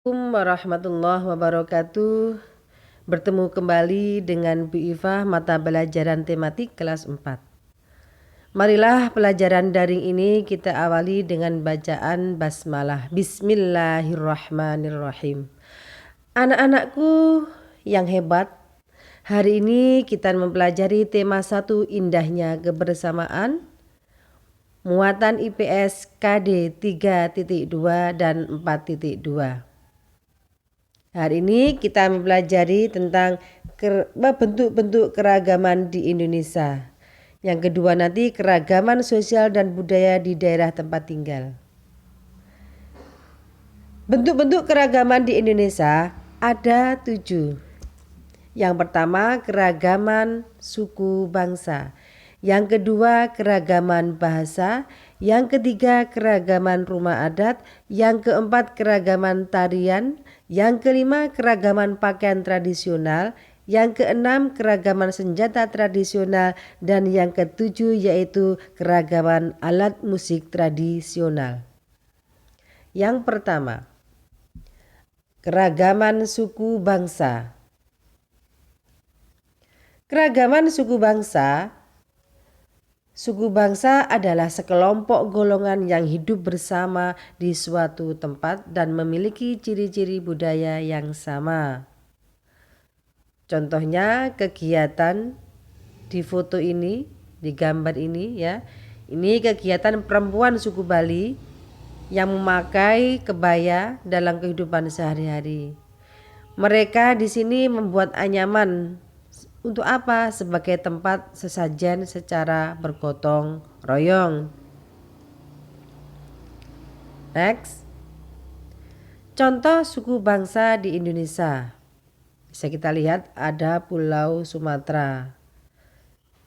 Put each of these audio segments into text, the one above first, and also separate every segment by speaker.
Speaker 1: Assalamualaikum warahmatullahi wabarakatuh. Bertemu kembali dengan Bu Iva mata pelajaran tematik kelas 4. Marilah pelajaran daring ini kita awali dengan bacaan basmalah. Bismillahirrahmanirrahim. Anak-anakku yang hebat, hari ini kita mempelajari tema 1 indahnya kebersamaan, muatan IPS KD 3.2 dan 4.2. Hari ini kita mempelajari tentang bentuk-bentuk keragaman di Indonesia. Yang kedua nanti keragaman sosial dan budaya di daerah tempat tinggal. Bentuk-bentuk keragaman di Indonesia ada 7. Yang pertama keragaman suku bangsa. Yang kedua keragaman bahasa. Yang ketiga keragaman rumah adat. Yang keempat keragaman tarian. Yang kelima keragaman pakaian tradisional. Yang keenam keragaman senjata tradisional. Dan yang ketujuh yaitu keragaman alat musik tradisional. Yang pertama, keragaman suku bangsa. Keragaman suku bangsa. Suku bangsa adalah sekelompok golongan yang hidup bersama di suatu tempat dan memiliki ciri-ciri budaya yang sama. Contohnya kegiatan di foto ini, di gambar ini ya. Ini kegiatan perempuan suku Bali yang memakai kebaya dalam kehidupan sehari-hari. Mereka di sini membuat anyaman. Untuk apa? Sebagai tempat sesajen secara bergotong royong. Next. Contoh suku bangsa di Indonesia. Bisa kita lihat ada Pulau Sumatera.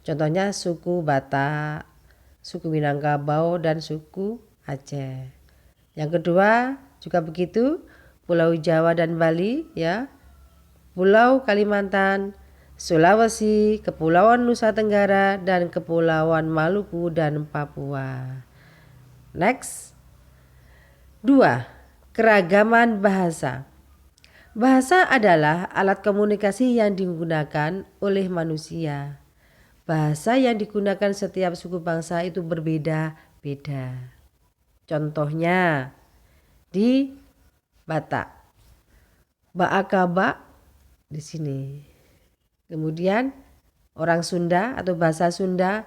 Speaker 1: Contohnya suku Batak, suku Minangkabau dan suku Aceh. Yang kedua juga begitu, Pulau Jawa dan Bali ya. Pulau Kalimantan, Sulawesi, Kepulauan Nusa Tenggara, dan Kepulauan Maluku dan Papua. Next. 2. Keragaman bahasa. Bahasa adalah alat komunikasi yang digunakan oleh manusia. Bahasa yang digunakan setiap suku bangsa itu berbeda-beda. Contohnya di Batak, Baakaba di sini. Kemudian orang Sunda atau bahasa Sunda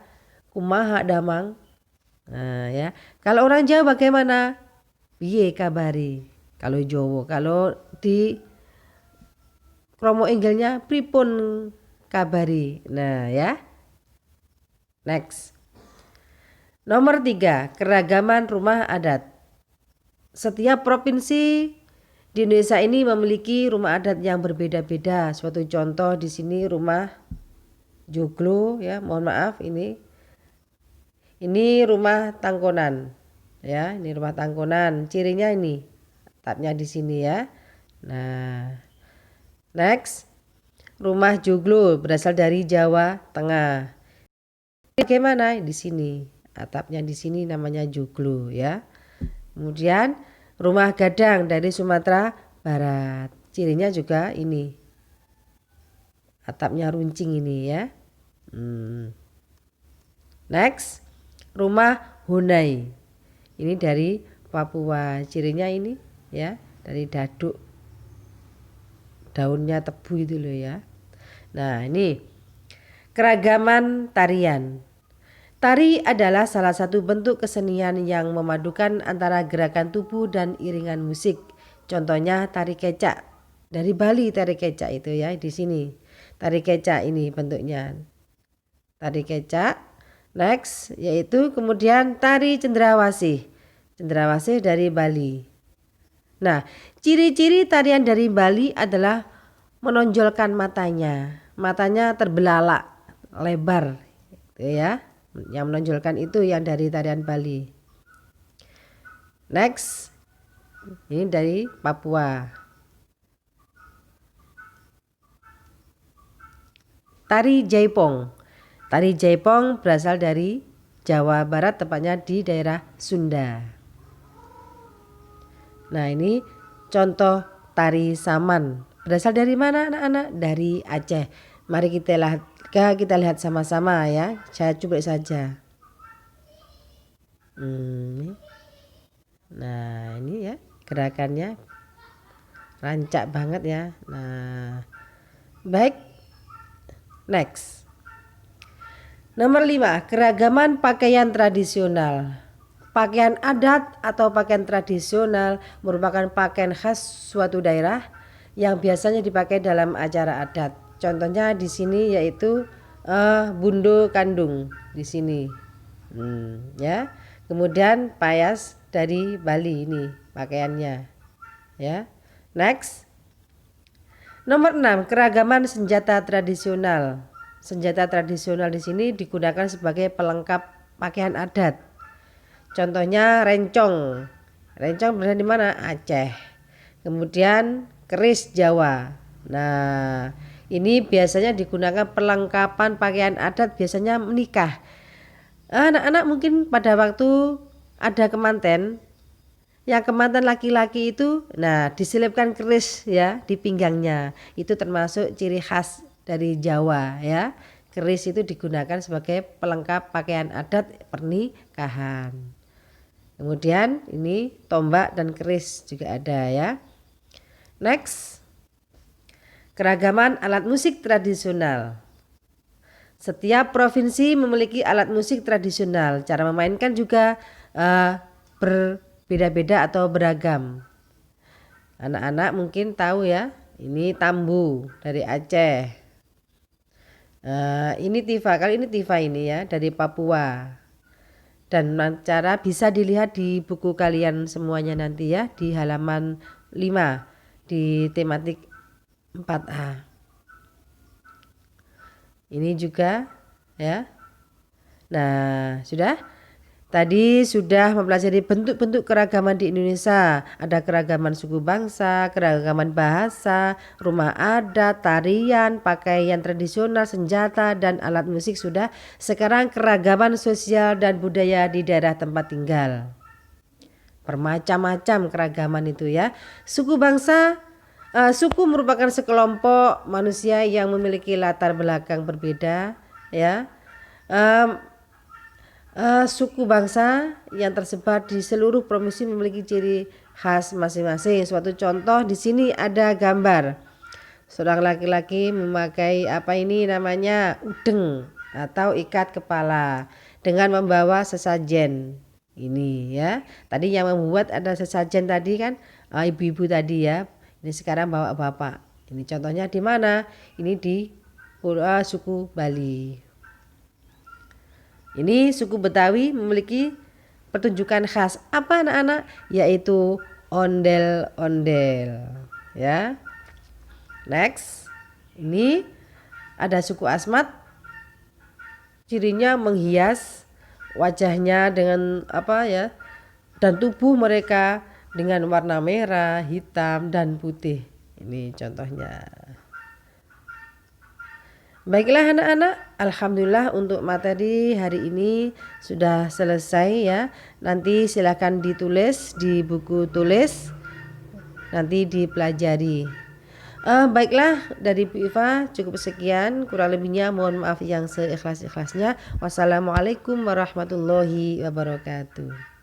Speaker 1: kumaha damang. Nah ya. Kalau orang Jawa bagaimana? Piye kabari. Kalau Jawa, kalau di kromo enggelnya pripun kabari. Nah ya. Next. Nomor 3, keragaman rumah adat. Setiap provinsi di Indonesia ini memiliki rumah adat yang berbeda-beda. Suatu contoh di sini rumah Joglo ya, mohon maaf ini rumah Tangkonan. Ya, ini rumah Tangkonan. Cirinya ini atapnya di sini ya. Nah, next. Rumah Joglo berasal dari Jawa Tengah. Bagaimana di sini? Atapnya di sini namanya Joglo ya. Kemudian rumah Gadang dari Sumatera Barat. Cirinya juga ini. Atapnya runcing ini ya. Next. Rumah Honai. Ini dari Papua. Cirinya ini ya. Dari daduk. Daunnya tebu itu loh ya. Nah ini. Keragaman tarian. Tari adalah salah satu bentuk kesenian yang memadukan antara gerakan tubuh dan iringan musik. Contohnya tari kecak. Dari Bali tari kecak itu ya di sini. Tari kecak ini bentuknya. Tari kecak. Next yaitu kemudian tari cendrawasih. Cendrawasih dari Bali. Nah, ciri-ciri tarian dari Bali adalah menonjolkan matanya. Matanya terbelalak, lebar gitu ya. Yang menonjolkan itu yang dari tarian Bali. Next. Ini dari Papua. Tari Jaipong. Tari Jaipong berasal dari Jawa Barat, tepatnya di daerah Sunda. Nah, ini contoh tari Saman. Berasal dari mana anak-anak? Dari Aceh. Mari kita lihat sama-sama ya. Saya coba saja. Nah ini ya gerakannya rancak banget ya. Nah baik, next. Nomor 5, keragaman pakaian tradisional. Pakaian adat atau pakaian tradisional merupakan pakaian khas suatu daerah yang biasanya dipakai dalam acara adat. Contohnya di sini yaitu bundo kandung di sini, ya. Kemudian payas dari Bali ini pakaiannya, ya. Next. Nomor 6, keragaman senjata tradisional. Senjata tradisional di sini digunakan sebagai pelengkap pakaian adat. Contohnya rencong. Rencong berada di mana? Aceh. Kemudian keris Jawa. Nah, ini biasanya digunakan perlengkapan pakaian adat biasanya menikah. Anak-anak mungkin pada waktu ada kemanten, yang kemanten laki-laki itu, nah diselipkan keris ya di pinggangnya. Itu termasuk ciri khas dari Jawa ya. Keris itu digunakan sebagai pelengkap pakaian adat pernikahan. Kemudian ini tombak dan keris juga ada ya. Next. Keragaman alat musik tradisional. Setiap provinsi memiliki alat musik tradisional. Cara memainkan juga berbeda-beda atau beragam. Anak-anak mungkin tahu ya, ini tambu dari Aceh. Ini tifa, kali ini tifa ini ya dari Papua. Dan cara bisa dilihat di buku kalian semuanya nanti ya di halaman 5 di tematik 4A. Ini juga ya. Nah, tadi sudah mempelajari bentuk-bentuk keragaman di Indonesia. Ada keragaman suku bangsa, keragaman bahasa, rumah adat, tarian, pakaian tradisional, senjata, dan alat musik sudah. Sekarang keragaman sosial dan budaya di daerah tempat tinggal. Bermacam-macam keragaman itu ya. Suku bangsa, suku merupakan sekelompok manusia yang memiliki latar belakang berbeda ya. Suku bangsa yang tersebar di seluruh provinsi memiliki ciri khas masing-masing. Suatu contoh di sini ada gambar seorang laki-laki memakai apa ini namanya udeng atau ikat kepala dengan membawa sesajen. Ini ya. Tadi yang membuat ada sesajen tadi kan ibu-ibu tadi ya. Ini sekarang bawa bapak. Ini contohnya di mana? Ini di suku Bali. Ini suku Betawi memiliki pertunjukan khas apa anak-anak? Yaitu ondel-ondel. Ya. Next. Ini ada suku Asmat. Cirinya menghias wajahnya dengan apa ya? Dan tubuh mereka dengan warna merah, hitam, dan putih. Ini contohnya. Baiklah anak-anak, alhamdulillah untuk materi hari ini sudah selesai ya. Nanti silakan ditulis di buku tulis, nanti dipelajari. Baiklah dari Bu Iva cukup sekian, kurang lebihnya mohon maaf yang seikhlas-ikhlasnya. Wassalamualaikum warahmatullahi wabarakatuh.